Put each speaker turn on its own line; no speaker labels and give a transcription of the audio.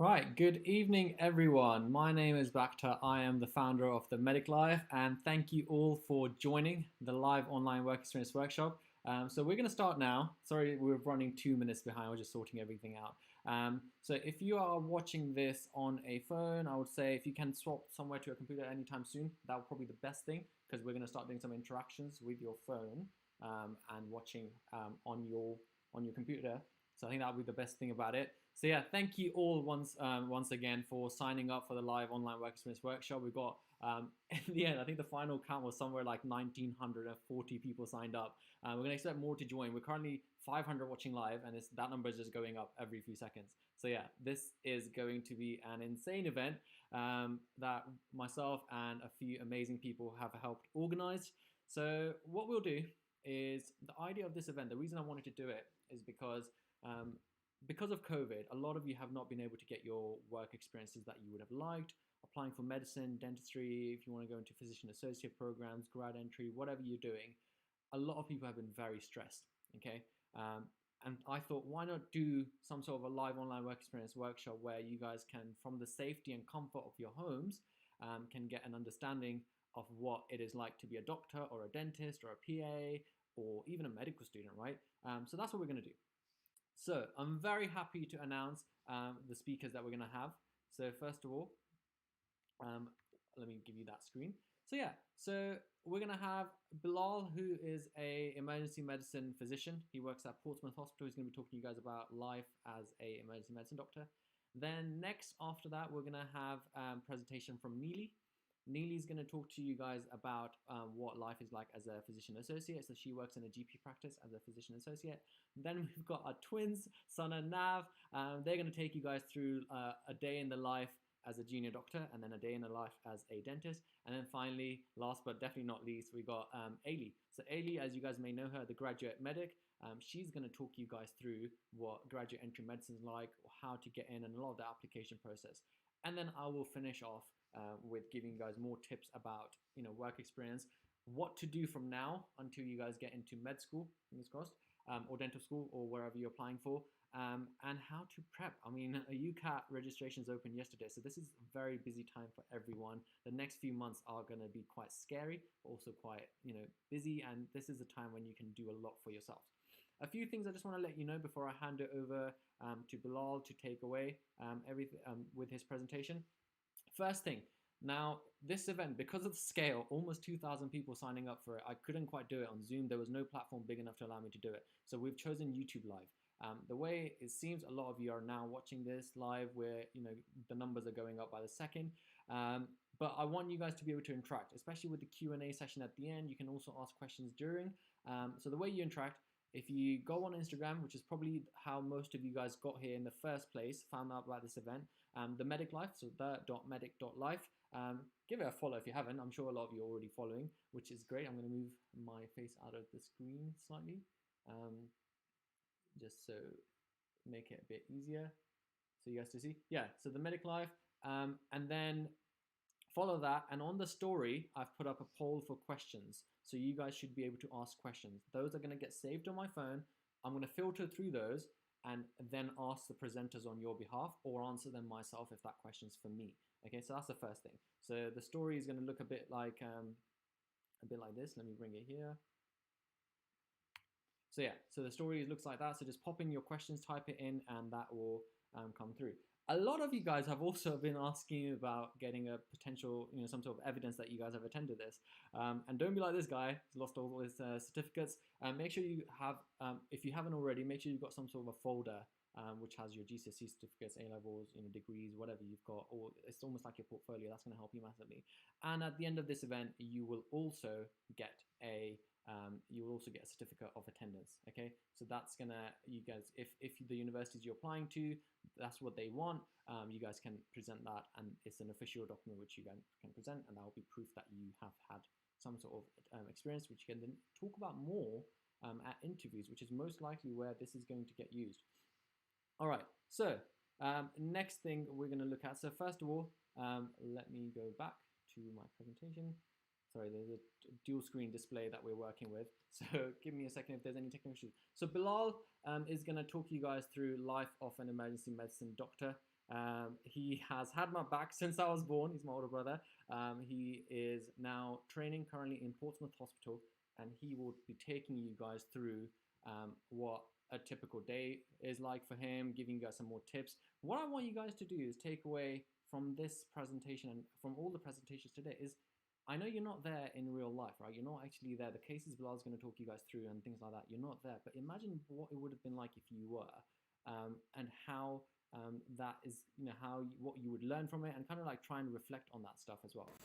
Right, good evening, everyone. My name is Bakhtar. I am the founder of the Medic Life, and thank you all for joining the live online work experience workshop. So we're going to start now. Sorry, we're running 2 minutes behind. We're just sorting everything out. So if you are watching this on a phone, I would say if you can swap somewhere to a computer anytime soon, that would probably be the best thing because we're going to start doing some interactions with your phone and watching on your computer. So I think that would be the best thing about it. So yeah, thank you all once again for signing up for the live online work experience workshop. We've got in the end, I think the final count was somewhere like 1,940 people signed up. We're going to expect more to join. We're currently 500 watching live, and that number is just going up every few seconds. So yeah, this is going to be an insane event that myself and a few amazing people have helped organize. So what we'll do is the idea of this event. The reason I wanted to do it is um, because of COVID, a lot of you have not been able to get your work experiences that you would have liked. Applying for medicine, dentistry, if you want to go into physician associate programs, grad entry, whatever you're doing, a lot of people have been very stressed. Okay. And I thought, why not do some sort of a live online work experience workshop where you guys can, from the safety and comfort of your homes, can get an understanding of what it is like to be a doctor or a dentist or a PA or even a medical student, right? So that's what we're going to do. So I'm very happy to announce the speakers that we're going to have. So first of all, um, let me give you that screen. So yeah, so we're going to have Bilal, who is a emergency medicine physician. He works at Portsmouth Hospital. He's going to be talking to you guys about life as a emergency medicine doctor. Then next after that, we're going to have presentation from Neely. Neely's going to talk to you guys about what life is like as a physician associate. So she works in a GP practice as a physician associate. Then we've got our twins, Sun and Nav. They're going to take you guys through a day in the life as a junior doctor, and then a day in the life as a dentist. And then finally, last but definitely not least, we got Ailey. So Ailey, as you guys may know her, the graduate medic, she's going to talk you guys through what graduate entry medicine is like, or how to get in, and a lot of the application process. And then I will finish off with giving you guys more tips about work experience, what to do from now until you guys get into med school, fingers crossed, or dental school, or wherever you're applying for, and how to prep. I mean, a UCAT registrations opened yesterday, so this is a very busy time for everyone. The next few months are going to be quite scary, but also quite busy, and this is a time when you can do a lot for yourself. A few things I just want to let you know before I hand it over to Bilal to take away everything with his presentation. First thing, now this event, because of the scale, almost 2,000 people signing up for it, I couldn't quite do it on Zoom. There was no platform big enough to allow me to do it. So we've chosen YouTube Live. The way it seems, a lot of you are now watching this live where the numbers are going up by the second. But I want you guys to be able to interact, especially with the Q&A session at the end. You can also ask questions during. So the way you interact, if you go on Instagram, which is probably how most of you guys got here in the first place, found out about this event, the Medic Life, so the.medic.life. Give it a follow if you haven't. I'm sure a lot of you are already following, which is great. I'm going to move my face out of the screen slightly, just so make it a bit easier so you guys to see. Yeah, so the Medic Life, and then follow that. And on the story, I've put up a poll for questions. So you guys should be able to ask questions. Those are going to get saved on my phone. I'm going to filter through those and then ask the presenters on your behalf, or answer them myself if that question's for me. Okay, so that's the first thing. So the story is going to look a bit like this. Let me bring it here. So yeah, so the story looks like that. So just pop in your questions, type it in, and that will come through. A lot of you guys have also been asking about getting a potential, some sort of evidence that you guys have attended this. And don't be like this guy, he's lost all his certificates. Make sure you have, if you haven't already, make sure you've got some sort of a folder which has your GCSE certificates, A levels, degrees, whatever you've got, or it's almost like your portfolio. That's going to help you massively. And at the end of this event, you will also get a certificate of attendance. Okay, so that's gonna, you guys, if the universities you're applying to, that's what they want, you guys can present that, and it's an official document which you can present, and that will be proof that you have had some sort of experience, which you can then talk about more at interviews, which is most likely where this is going to get used. All right, so next thing we're going to look at. So first of all, let me go back to my presentation. Sorry, there's a dual screen display that we're working with. So give me a second if there's any technical issues. So Bilal is going to talk you guys through life of an emergency medicine doctor. He has had my back since I was born. He's my older brother. He is now training currently in Portsmouth Hospital, and he will be taking you guys through what a typical day is like for him, giving you guys some more tips. What I want you guys to do is take away from this presentation and from all the presentations today is, I know you're not there in real life, right? You're not actually there. The cases Bilal's going to talk you guys through and things like that, you're not there. But imagine what it would have been like if you were, and how that is, what you would learn from it, and kind of like try and reflect on that stuff as well.